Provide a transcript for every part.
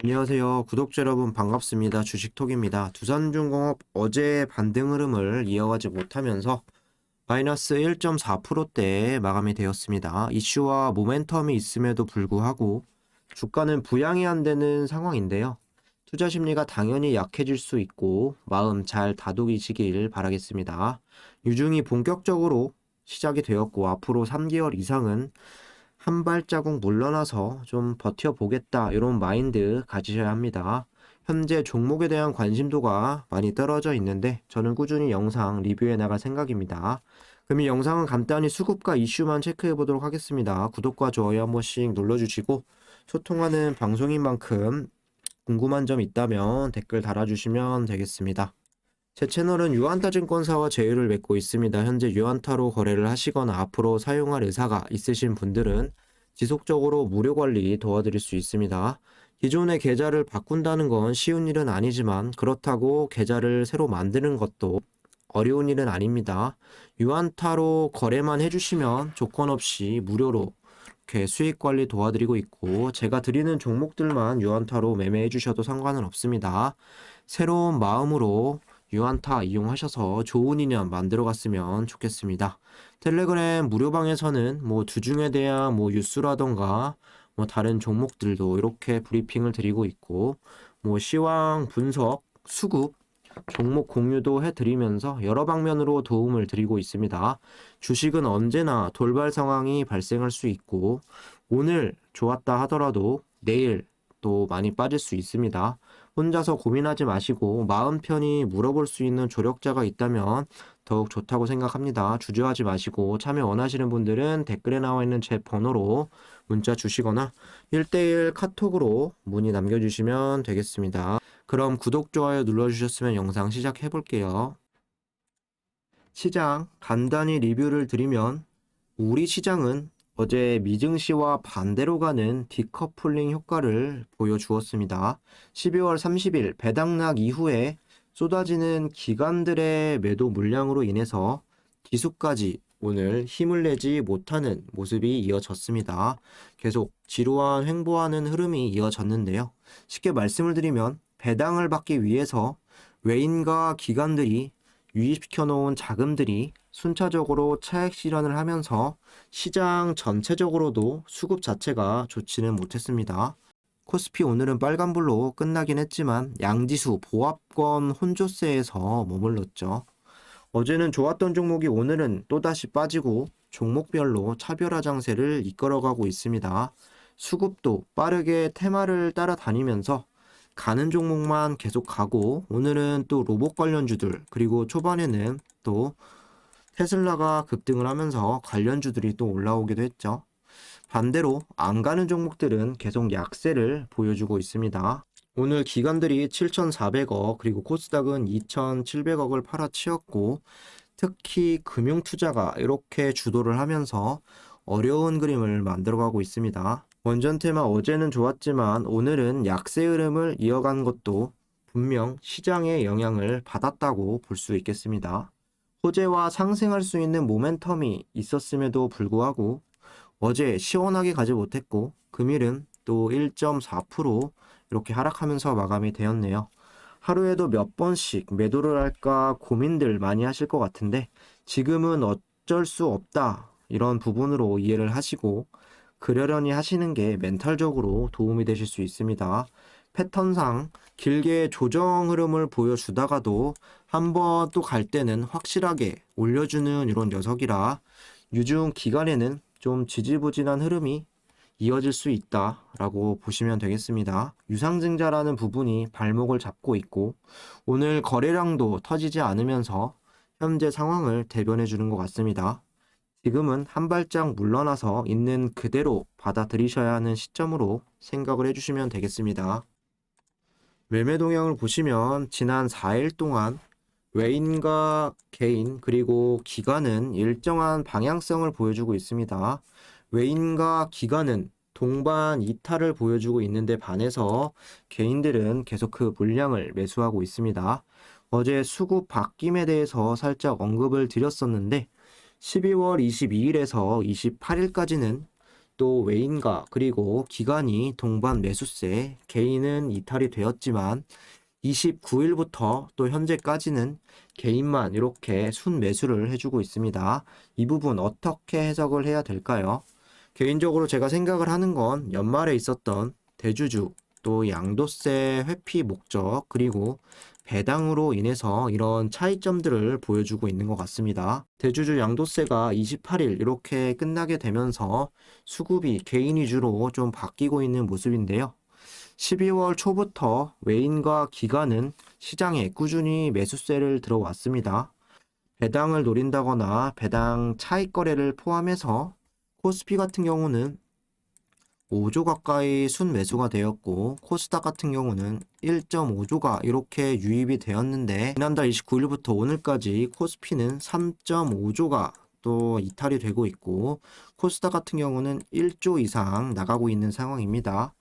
안녕하세요. 구독자 여러분 반갑습니다. 주식톡입니다. 두산중공업 어제 반등 흐름을 이어가지 못하면서 마이너스 1.4%대에 마감이 되었습니다. 이슈와 모멘텀이 있음에도 불구하고 주가는 부양이 안 되는 상황인데요. 투자 심리가 당연히 약해질 수 있고 마음 잘 다독이시길 바라겠습니다. 유중이 본격적으로 시작이 되었고 앞으로 3개월 이상은 한 발자국 물러나서 좀 버텨보겠다 이런 마인드 가지셔야 합니다. 현재 종목에 대한 관심도가 많이 떨어져 있는데 저는 꾸준히 영상 리뷰해 나갈 생각입니다. 그럼 이 영상은 간단히 수급과 이슈만 체크해 보도록 하겠습니다. 구독과 좋아요 한 번씩 눌러주시고 소통하는 방송인 만큼 궁금한 점 있다면 댓글 달아주시면 되겠습니다. 제 채널은 유한타증권사와 제휴를 맺고 있습니다. 현재 유한타로 거래를 하시거나 앞으로 사용할 의사가 있으신 분들은 지속적으로 무료 관리 도와드릴 수 있습니다. 기존의 계좌를 바꾼다는 건 쉬운 일은 아니지만 그렇다고 계좌를 새로 만드는 것도 어려운 일은 아닙니다. 유한타로 거래만 해주시면 조건 없이 무료로 이렇게 수익 관리 도와드리고 있고 제가 드리는 종목들만 유한타로 매매해 주셔도 상관은 없습니다. 새로운 마음으로 유한타 이용하셔서 좋은 인연 만들어 갔으면 좋겠습니다. 텔레그램 무료방에서는 뭐 주중에 대한 뭐 뉴스라던가 뭐 다른 종목들도 이렇게 브리핑을 드리고 있고 뭐 시황 분석, 수급, 종목 공유도 해드리면서 여러 방면으로 도움을 드리고 있습니다. 주식은 언제나 돌발 상황이 발생할 수 있고 오늘 좋았다 하더라도 내일 또 많이 빠질 수 있습니다. 혼자서 고민하지 마시고 마음 편히 물어볼 수 있는 조력자가 있다면 더욱 좋다고 생각합니다. 주저하지 마시고 참여 원하시는 분들은 댓글에 나와 있는 제 번호로 문자 주시거나 1대1 카톡으로 문의 남겨주시면 되겠습니다. 그럼 구독, 좋아요 눌러주셨으면 영상 시작해 볼게요. 시장 간단히 리뷰를 드리면 우리 시장은 어제 미증시와 반대로 가는 디커플링 효과를 보여주었습니다. 12월 30일 배당락 이후에 쏟아지는 기관들의 매도 물량으로 인해서 지수까지 오늘 힘을 내지 못하는 모습이 이어졌습니다. 계속 지루한 횡보하는 흐름이 이어졌는데요. 쉽게 말씀을 드리면 배당을 받기 위해서 외인과 기관들이 유입시켜 놓은 자금들이 순차적으로 차액 실현을 하면서 시장 전체적으로도 수급 자체가 좋지는 못했습니다. 코스피 오늘은 빨간불로 끝나긴 했지만 양지수 보합권 혼조세에서 머물렀죠. 어제는 좋았던 종목이 오늘은 또다시 빠지고 종목별로 차별화 장세를 이끌어가고 있습니다. 수급도 빠르게 테마를 따라다니면서 가는 종목만 계속 가고 오늘은 또 로봇 관련주들 그리고 초반에는 또 테슬라가 급등을 하면서 관련주들이 또 올라오기도 했죠. 반대로 안 가는 종목들은 계속 약세를 보여주고 있습니다. 오늘 기관들이 7,400억 그리고 코스닥은 2,700억을 팔아치웠고 특히 금융투자가 이렇게 주도를 하면서 어려운 그림을 만들어가고 있습니다. 원전 테마 어제는 좋았지만 오늘은 약세 흐름을 이어간 것도 분명 시장의 영향을 받았다고 볼 수 있겠습니다. 호재와 상승할 수 있는 모멘텀이 있었음에도 불구하고 어제 시원하게 가지 못했고 금일은 또 1.4% 이렇게 하락하면서 마감이 되었네요. 하루에도 몇 번씩 매도를 할까 고민들 많이 하실 것 같은데 지금은 어쩔 수 없다 이런 부분으로 이해를 하시고 그러려니 하시는 게 멘탈적으로 도움이 되실 수 있습니다. 패턴상 길게 조정 흐름을 보여주다가도 한번 또 갈 때는 확실하게 올려주는 이런 녀석이라 유중 기간에는 좀 지지부진한 흐름이 이어질 수 있다라고 보시면 되겠습니다. 유상증자라는 부분이 발목을 잡고 있고 오늘 거래량도 터지지 않으면서 현재 상황을 대변해 주는 것 같습니다. 지금은 한 발짝 물러나서 있는 그대로 받아들이셔야 하는 시점으로 생각을 해주시면 되겠습니다. 매매 동향을 보시면 지난 4일 동안 외인과 개인 그리고 기관은 일정한 방향성을 보여주고 있습니다. 외인과 기관은 동반 이탈을 보여주고 있는데 반해서 개인들은 계속 그 물량을 매수하고 있습니다. 어제 수급 바뀜에 대해서 살짝 언급을 드렸었는데 12월 22일에서 28일까지는 또 외인과 그리고 기관이 동반 매수세, 개인은 이탈이 되었지만 29일부터 또 현재까지는 개인만 이렇게 순매수를 해주고 있습니다. 이 부분 어떻게 해석을 해야 될까요? 개인적으로 제가 생각을 하는 건 연말에 있었던 대주주, 또 양도세 회피 목적, 그리고 배당으로 인해서 이런 차이점들을 보여주고 있는 것 같습니다. 대주주 양도세가 28일 이렇게 끝나게 되면서 수급이 개인 위주로 좀 바뀌고 있는 모습인데요. 12월 초부터 외인과 기관은 시장에 꾸준히 매수세를 들어왔습니다. 배당을 노린다거나 배당 차익 거래를 포함해서 코스피 같은 경우는 5조 가까이 순매수가 되었고 코스닥 같은 경우는 1.5조가 이렇게 유입이 되었는데 지난달 29일부터 오늘까지 코스피는 3.5조가 또 이탈이 되고 있고 코스닥 같은 경우는 1조 이상 나가고 있는 상황입니다.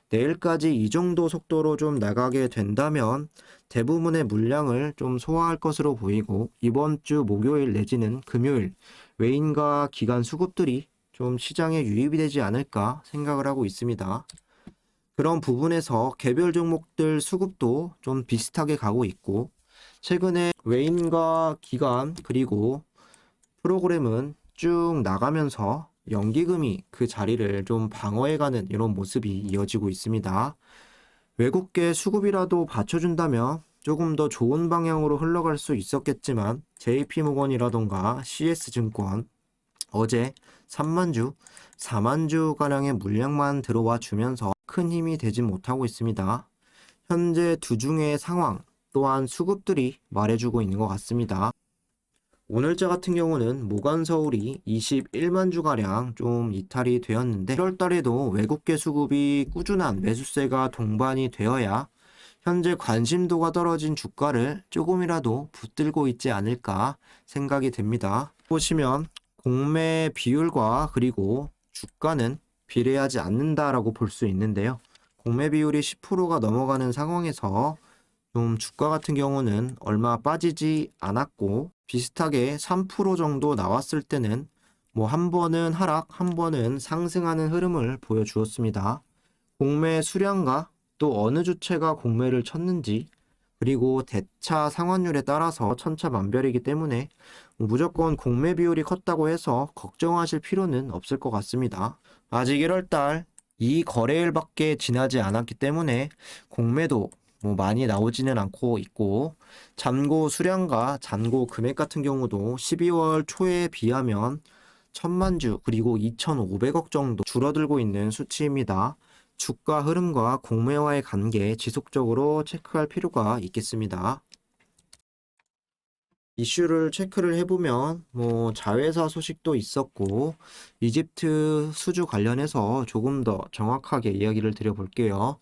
내일까지 이 정도 속도로 좀 나가게 된다면 대부분의 물량을 좀 소화할 것으로 보이고 이번 주 목요일 내지는 금요일 외인과 기관 수급들이 좀 시장에 유입이 되지 않을까 생각을 하고 있습니다. 그런 부분에서 개별 종목들 수급도 좀 비슷하게 가고 있고 최근에 외인과 기관 그리고 프로그램은 쭉 나가면서 연기금이 그 자리를 좀 방어해가는 이런 모습이 이어지고 있습니다. 외국계 수급이라도 받쳐준다면 조금 더 좋은 방향으로 흘러갈 수 있었겠지만 JP모건이라던가 CS증권 어제 3만 주, 4만 주가량의 물량만 들어와 주면서 큰 힘이 되지 못하고 있습니다. 현재 두중의 상황 또한 수급들이 말해주고 있는 것 같습니다. 오늘자 같은 경우는 모간서울이 21만 주가량 좀 이탈이 되었는데 1월 달에도 외국계 수급이 꾸준한 매수세가 동반이 되어야 현재 관심도가 떨어진 주가를 조금이라도 붙들고 있지 않을까 생각이 됩니다. 보시면 공매 비율과 그리고 주가는 비례하지 않는다라고 볼 수 있는데요. 공매 비율이 10%가 넘어가는 상황에서 좀 주가 같은 경우는 얼마 빠지지 않았고 비슷하게 3% 정도 나왔을 때는 뭐 한 번은 하락, 한 번은 상승하는 흐름을 보여주었습니다. 공매 수량과 또 어느 주체가 공매를 쳤는지 그리고 대차 상환율에 따라서 천차만별이기 때문에 무조건 공매 비율이 컸다고 해서 걱정하실 필요는 없을 것 같습니다. 아직 1월달 이 거래일밖에 지나지 않았기 때문에 공매도 뭐 많이 나오지는 않고 있고 잔고 수량과 잔고 금액 같은 경우도 12월 초에 비하면 1000만 주 그리고 2,500억 정도 줄어들고 있는 수치입니다. 주가 흐름과 공매와의 관계 지속적으로 체크할 필요가 있겠습니다. 이슈를 체크를 해보면 뭐 자회사 소식도 있었고 이집트 수주 관련해서 조금 더 정확하게 이야기를 드려볼게요.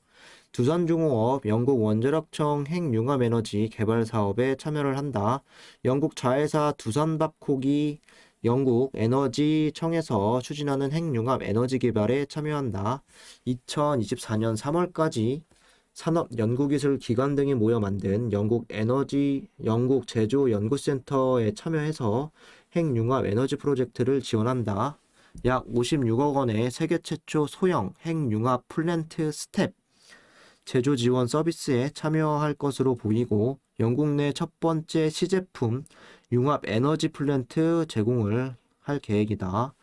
두산중공업 영국 원자력청 핵융합에너지 개발 사업에 참여를 한다. 영국 자회사 두산밥콕이 영국 에너지청에서 추진하는 핵융합 에너지 개발에 참여한다. 2024년 3월까지 산업연구기술기관 등이 모여 만든 영국 제조연구센터에 참여해서 핵융합 에너지 프로젝트를 지원한다. 약 56억 원의 세계 최초 소형 핵융합 플랜트 스텝 제조 지원 서비스에 참여할 것으로 보이고 영국 내 첫 번째 시제품 융합 에너지 플랜트 제공을 할 계획이다.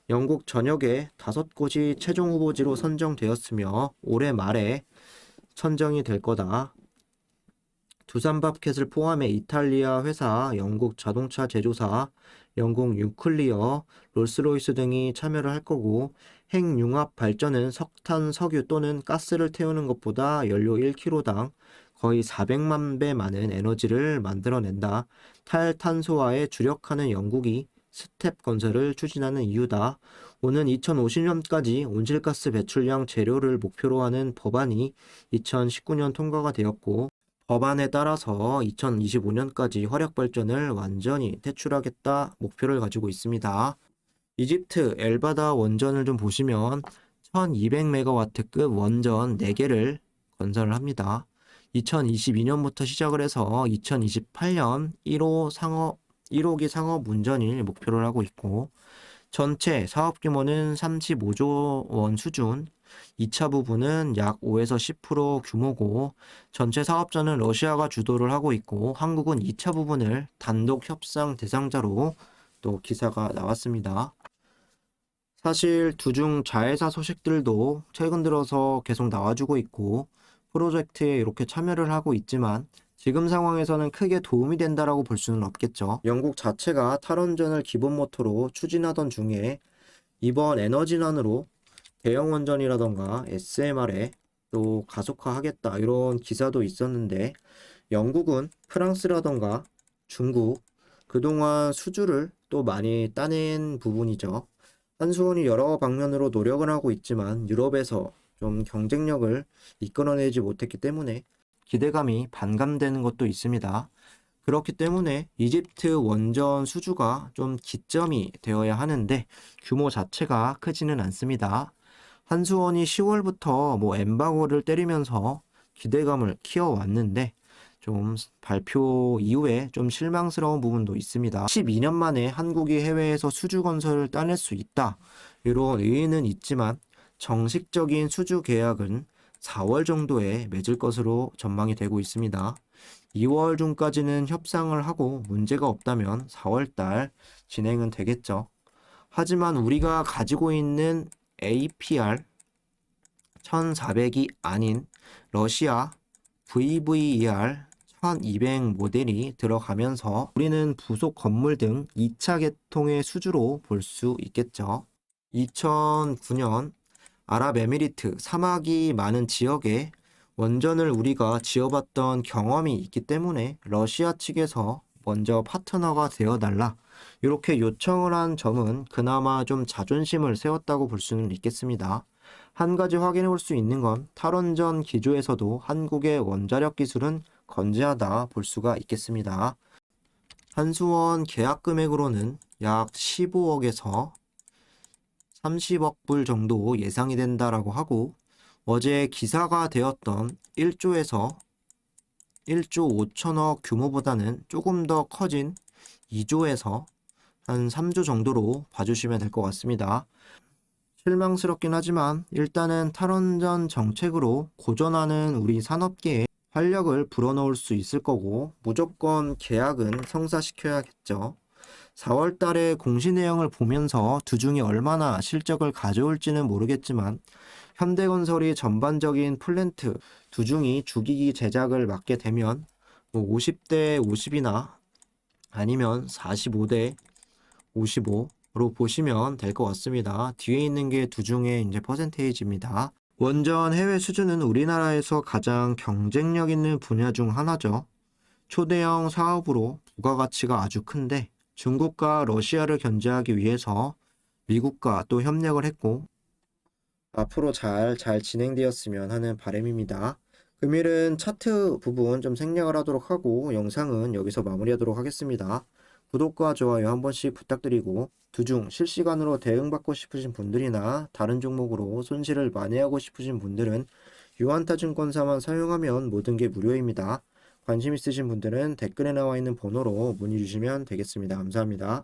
영국 전역에 5곳이 최종 후보지로 선정되었으며 올해 말에 선정이 될 거다. 두산밥켓을 포함해 이탈리아 회사, 영국 자동차 제조사, 영국 뉴클리어, 롤스로이스 등이 참여를 할 거고 핵융합 발전은 석탄, 석유 또는 가스를 태우는 것보다 연료 1kg당 거의 400만 배 많은 에너지를 만들어낸다. 탈탄소화에 주력하는 영국이 스텝 건설을 추진하는 이유다. 오는 2050년까지 온실가스 배출량 제로를 목표로 하는 법안이 2019년 통과가 되었고 법안에 따라서 2025년까지 화력 발전을 완전히 퇴출하겠다 목표를 가지고 있습니다. 이집트 엘바다 원전을 좀 보시면 1200메가와트급 원전 4개를 건설을 합니다. 2022년부터 시작을 해서 2028년 1호기 상업 운전을 목표를 하고 있고 전체 사업 규모는 35조 원 수준, 2차 부분은 약 5에서 10% 규모고, 전체 사업자는 러시아가 주도를 하고 있고, 한국은 2차 부분을 단독 협상 대상자로 또 기사가 나왔습니다. 사실 두중 자회사 소식들도 최근 들어서 계속 나와주고 있고 프로젝트에 이렇게 참여를 하고 있지만 지금 상황에서는 크게 도움이 된다라고 볼 수는 없겠죠. 영국 자체가 탈원전을 기본 모토로 추진하던 중에 이번 에너지난으로 대형 원전이라던가 SMR에 또 가속화하겠다 이런 기사도 있었는데 영국은 프랑스라던가 중국 그동안 수주를 또 많이 따낸 부분이죠. 한수원이 여러 방면으로 노력을 하고 있지만 유럽에서 좀 경쟁력을 이끌어내지 못했기 때문에 기대감이 반감되는 것도 있습니다. 그렇기 때문에 이집트 원전 수주가 좀 기점이 되어야 하는데 규모 자체가 크지는 않습니다. 한수원이 10월부터 엠바고를 때리면서 기대감을 키워왔는데 좀 발표 이후에 좀 실망스러운 부분도 있습니다. 12년 만에 한국이 해외에서 수주 건설을 따낼 수 있다. 이런 의의는 있지만 정식적인 수주 계약은 4월 정도에 맺을 것으로 전망이 되고 있습니다. 2월 중까지는 협상을 하고 문제가 없다면 4월 달 진행은 되겠죠. 하지만 우리가 가지고 있는 APR 1400이 아닌 러시아 VVER 1200 모델이 들어가면서 우리는 부속 건물 등 2차 계통의 수주로 볼 수 있겠죠. 2009년 아랍에미리트 사막이 많은 지역에 원전을 우리가 지어봤던 경험이 있기 때문에 러시아 측에서 먼저 파트너가 되어달라 이렇게 요청을 한 점은 그나마 좀 자존심을 세웠다고 볼 수는 있겠습니다. 한 가지 확인해 볼 수 있는 건 탈원전 기조에서도 한국의 원자력 기술은 건재하다 볼 수가 있겠습니다. 한수원 계약 금액으로는 약 15억에서 30억 불 정도 예상이 된다라고 하고 어제 기사가 되었던 1조에서 1조 5천억 규모보다는 조금 더 커진 2조에서 한 3조 정도로 봐주시면 될 것 같습니다. 실망스럽긴 하지만 일단은 탈원전 정책으로 고전하는 우리 산업계에 활력을 불어넣을 수 있을 거고 무조건 계약은 성사시켜야겠죠. 4월 달에 공시 내용을 보면서 두중이 얼마나 실적을 가져올지는 모르겠지만 현대건설이 전반적인 플랜트 두중이 주기기 제작을 맡게 되면 50대 50이나 아니면 45대 55로 보시면 될 것 같습니다. 뒤에 있는 게 두중의 이제 퍼센테이지입니다. 원전 해외 수주는 우리나라에서 가장 경쟁력 있는 분야 중 하나죠. 초대형 사업으로 부가가치가 아주 큰데 중국과 러시아를 견제하기 위해서 미국과 또 협력을 했고 앞으로 잘 진행되었으면 하는 바람입니다. 금일은 차트 부분 좀 생략을 하도록 하고 영상은 여기서 마무리하도록 하겠습니다. 구독과 좋아요 한 번씩 부탁드리고 두중 실시간으로 대응받고 싶으신 분들이나 다른 종목으로 손실을 만회하고 싶으신 분들은 유한타증권사만 사용하면 모든 게 무료입니다. 관심 있으신 분들은 댓글에 나와 있는 번호로 문의 주시면 되겠습니다. 감사합니다.